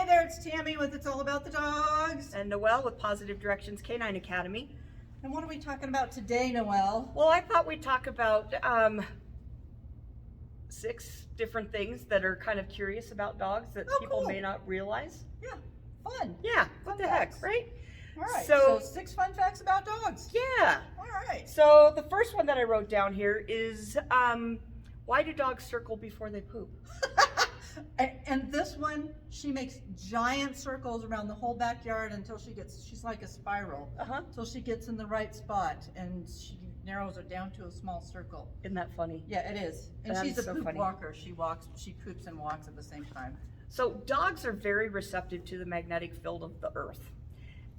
Hey there, it's Tammy with It's All About the Dogs. And Noelle with Positive Directions Canine Academy. And what are we talking about today, Noelle? Well, I thought we'd talk about 6 different things that are kind of curious about dogs that people cool. may not realize. Yeah, fun. Yeah, what the heck, right? All right, So 6 fun facts about dogs. Yeah. All right. So the first one that I wrote down here is why do dogs circle before they poop? And this one, she makes giant circles around the whole backyard until she's like a spiral, until she gets in the right spot, and she narrows it down to a small circle. Isn't that funny? Yeah, it is. And That she's is a so poop funny. walker. She poops and walks at the same time. So dogs are very receptive to the magnetic field of the earth.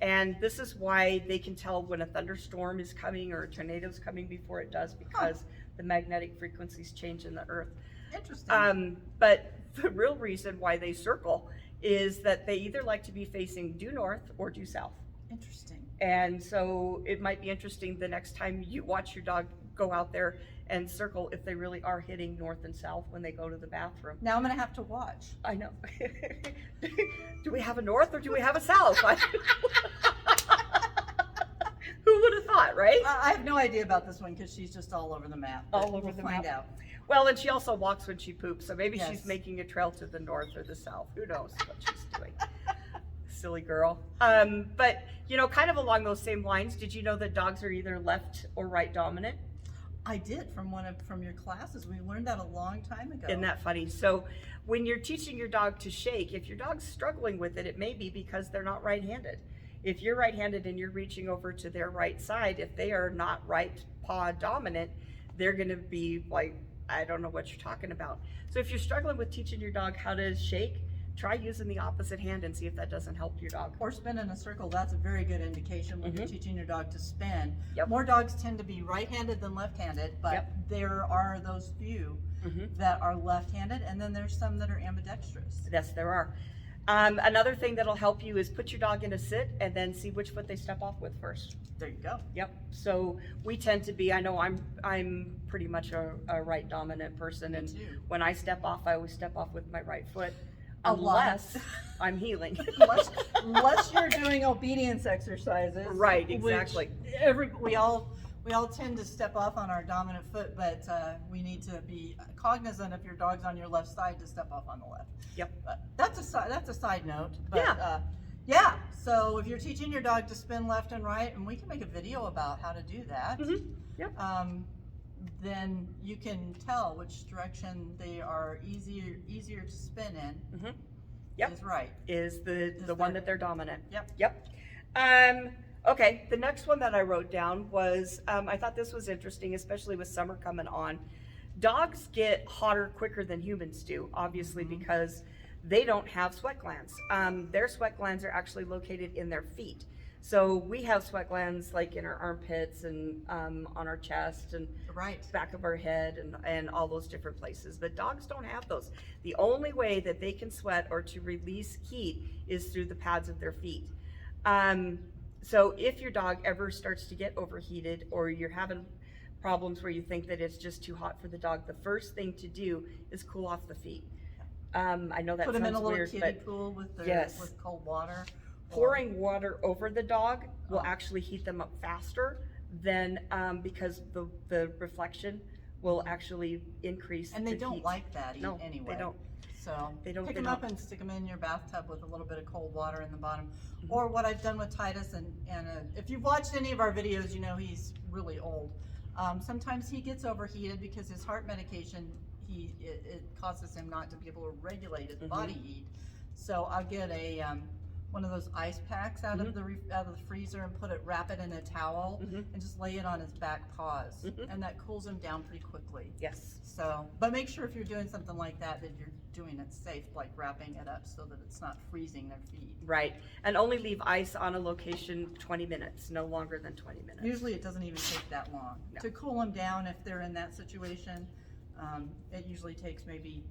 And this is why they can tell when a thunderstorm is coming or a tornado is coming before it does, because the magnetic frequencies change in the earth. Interesting. But the real reason why they circle is that they either like to be facing due north or due south. Interesting. And so it might be interesting the next time you watch your dog go out there and circle if they really are hitting north and south when they go to the bathroom. Now I'm going to have to watch. I know. Do we have a north or do we have a south? Who would have thought, right? I have no idea about this one because she's just all over the map. All over the We'll find map. out. Well, and she also walks when she poops, so maybe Yes. she's making a trail to the north or the south. Who knows what she's doing? Silly girl. But, you know, kind of along those same lines, did you know that dogs are either left or right dominant? I did from your classes. We learned that a long time ago. Isn't that funny? So when you're teaching your dog to shake, if your dog's struggling with it, it may be because they're not right-handed. If you're right-handed and you're reaching over to their right side, if they are not right paw dominant, they're going to be like, I don't know what you're talking about. So if you're struggling with teaching your dog how to shake, try using the opposite hand and see if that doesn't help your dog. Or spin in a circle. That's a very good indication when you're teaching your dog to spin. Yep. More dogs tend to be right-handed than left-handed, but there are those few that are left-handed, and then there's some that are ambidextrous. Yes, there are. Another thing that'll help you is put your dog in a sit and then see which foot they step off with first. There you go. Yep. So we tend to be, I know I'm pretty much a right dominant person, Me and too. when I step off, I always step off with my right foot, A lot. unless I'm healing. Unless you're doing obedience exercises. Right, exactly. Which we all tend to step off on our dominant foot, but we need to be cognizant if your dog's on your left side to step off on the left. Yep. But that's a side note. But, yeah. So if you're teaching your dog to spin left and right, and we can make a video about how to do that. Yep. Then you can tell which direction they are easier to spin in. Yep. Is right. Is the one that they're dominant. Yep. Yep. Okay, the next one that I wrote down was, I thought this was interesting, especially with summer coming on. Dogs get hotter quicker than humans do, obviously, because they don't have sweat glands. Their sweat glands are actually located in their feet. So we have sweat glands like in our armpits and on our chest and back of our head and all those different places. But dogs don't have those. The only way that they can sweat or to release heat is through the pads of their feet. So if your dog ever starts to get overheated or you're having problems where you think that it's just too hot for the dog, the first thing to do is cool off the feet. I know that Put them in a sounds little weird, kiddie but pool with cold water. pouring water over the dog will actually heat them up faster than because the reflection will actually increase. And they the don't heat. like that No, anyway. they don't. So pick they them up don't. and stick them in your bathtub with a little bit of cold water in the bottom. Or what I've done with Titus, and if you've watched any of our videos, you know he's really old. Sometimes he gets overheated because his heart medication, it causes him not to be able to regulate his body heat. So I'll get one of those ice packs out of the freezer and wrap it in a towel and just lay it on his back paws, and that cools him down pretty quickly. Yes. So, but make sure if you're doing something like that you're doing it safe, like wrapping it up so that it's not freezing their feet. Right, and only leave ice on a location 20 minutes, no longer than 20 minutes. Usually it doesn't even take that long. No. To cool them down if they're in that situation, it usually takes maybe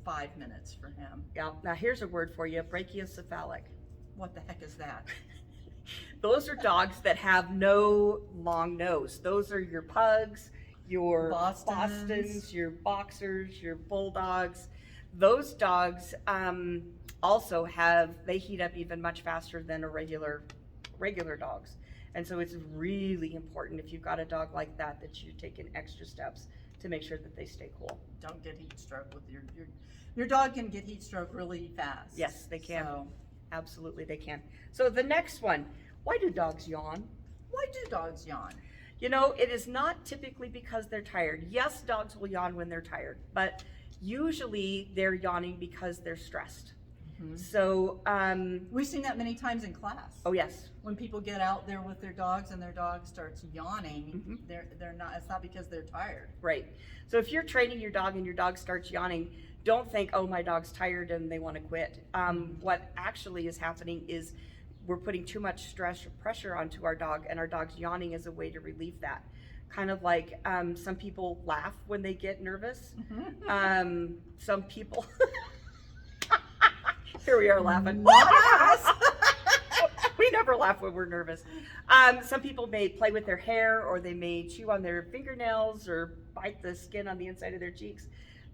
5 minutes for him. Yeah. Now here's a word for you: brachiocephalic. What the heck is that? Those are dogs that have no long nose. Those are your pugs, your Bostons, your boxers, your bulldogs. Those dogs also they heat up even much faster than a regular dogs. And so it's really important if you've got a dog like that, that you're taking extra steps to make sure that they stay cool. Don't get heat stroke with your dog can get heat stroke really fast. Yes, they can. So, Absolutely, they can. So the next one, why do dogs yawn? why do dogs yawn? You know, it is not typically because they're tired. Yes, dogs will yawn when they're tired, but usually they're yawning because they're stressed. Mhm. So, We've seen that many times in class. oh yes, When people get out there with their dogs and their dog starts yawning, Mhm. they're not. It's not because they're tired. right. So if you're training your dog and your dog starts yawning, don't think, oh, my dog's tired and they want to quit. What actually is happening is we're putting too much stress or pressure onto our dog, and our dog's yawning is a way to relieve that. Kind of like some people laugh when they get nervous. Some people, here we are laughing. Not us. We never laugh when we're nervous. Some people may play with their hair, or they may chew on their fingernails or bite the skin on the inside of their cheeks.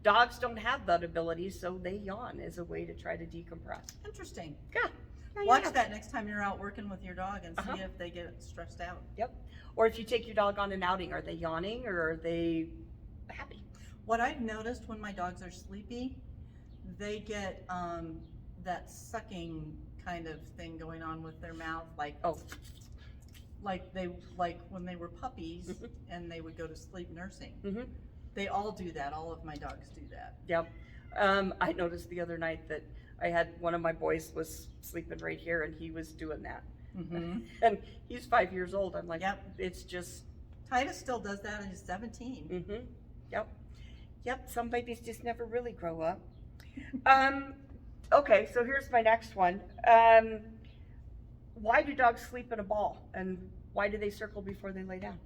Dogs don't have that ability, so they yawn as a way to try to decompress. Interesting. Yeah. Watch that next time you're out working with your dog and see Uh-huh. if they get stressed out. Yep. Or if you take your dog on an outing, are they yawning or are they happy? What I've noticed when my dogs are sleepy, they get that sucking kind of thing going on with their mouth, like Oh. like when they were puppies Mhm. and they would go to sleep nursing. Mm-hmm. They all do that. All of my dogs do that. Yep. I noticed the other night that I had one of my boys was sleeping right here and he was doing that. Mm-hmm. And he's 5 years old. I'm like, Yep. it's just, Titus still does that, and he's 17. mm-hmm. Yep. Yep. Some babies just never really grow up. Okay, so here's my next one. Why do dogs sleep in a ball, and why do they circle before they lay down?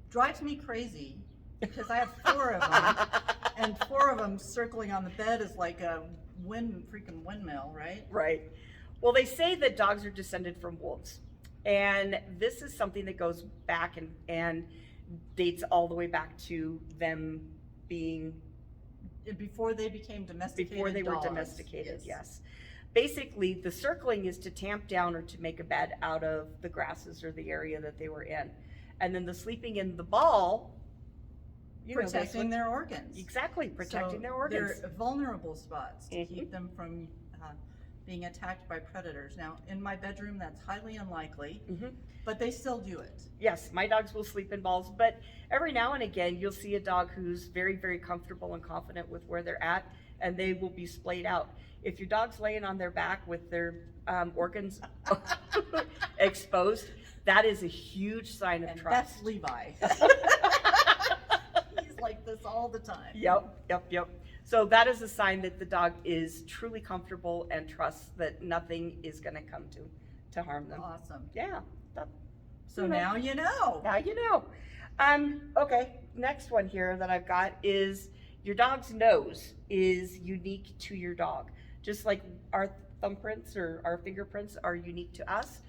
Drives me crazy because I have 4 of them, and 4 of them circling on the bed is like a freaking windmill, right? Right. Well, they say that dogs are descended from wolves, and this is something that goes back and dates all the way back to them being Before they became domesticated before they were dogs. domesticated. Yes. Basically, the circling is to tamp down or to make a bed out of the grasses or the area that they were in, and then the sleeping in the ball, you know, Protecting their organs. exactly protecting So their organs. They're vulnerable spots to Mhm. keep them from being attacked by predators. Now, in my bedroom, that's highly unlikely, Mhm. but they still do it. Yes, my dogs will sleep in balls, but every now and again you'll see a dog who's very, very comfortable and confident with where they're at, and they will be splayed out. If your dog's laying on their back with their organs exposed, that is a huge sign of And trust. that's Levi. He's like this all the time. Yep. So that is a sign that the dog is truly comfortable and trusts that nothing is going to come to harm them. Awesome. Yeah. So now you know. Now you know. Okay, next one here that I've got is your dog's nose is unique to your dog. Just like our thumbprints or our fingerprints are unique to us,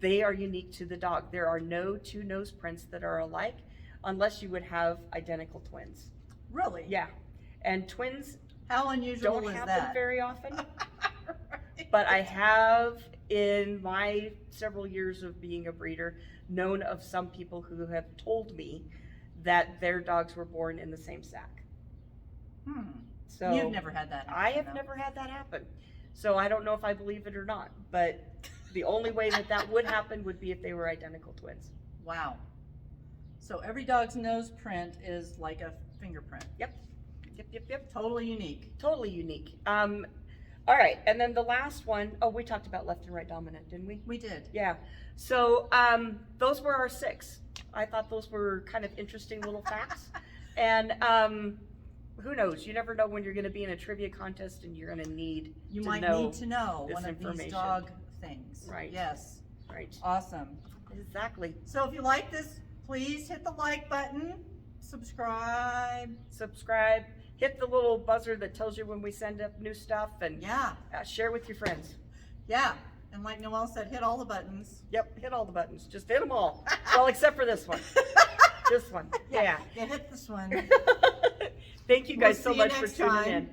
they are unique to the dog. There are no 2 nose prints that are alike unless you would have identical twins. Really? Yeah. And twins How unusual don't is happen that? very often, Right. but I have, in my several years of being a breeder, known of some people who have told me that their dogs were born in the same sack. So You've never had that happen, I have though. never had that happen. So I don't know if I believe it or not, but the only way that would happen would be if they were identical twins. Wow. So every dog's nose print is like a fingerprint. Yep. Totally unique. Totally unique. All right, and then the last one, oh, we talked about left and right dominant, didn't we? We did. Yeah. So those were our 6. I thought those were kind of interesting little facts. And who knows? You never know when you're going to be in a trivia contest and you're going to need You to might know need to know this one of these information. dog things. Right. Yes. Right. Awesome. Exactly. So if you like this, please hit the like button, subscribe. Hit the little buzzer that tells you when we send up new stuff, and Yeah. share with your friends. Yeah. And like Noelle said, hit all the buttons. Yep, hit all the buttons. Just hit them all. Well, except for this one. This one. Yeah. You hit this one. Thank you guys We'll so see you much for next tuning time. in.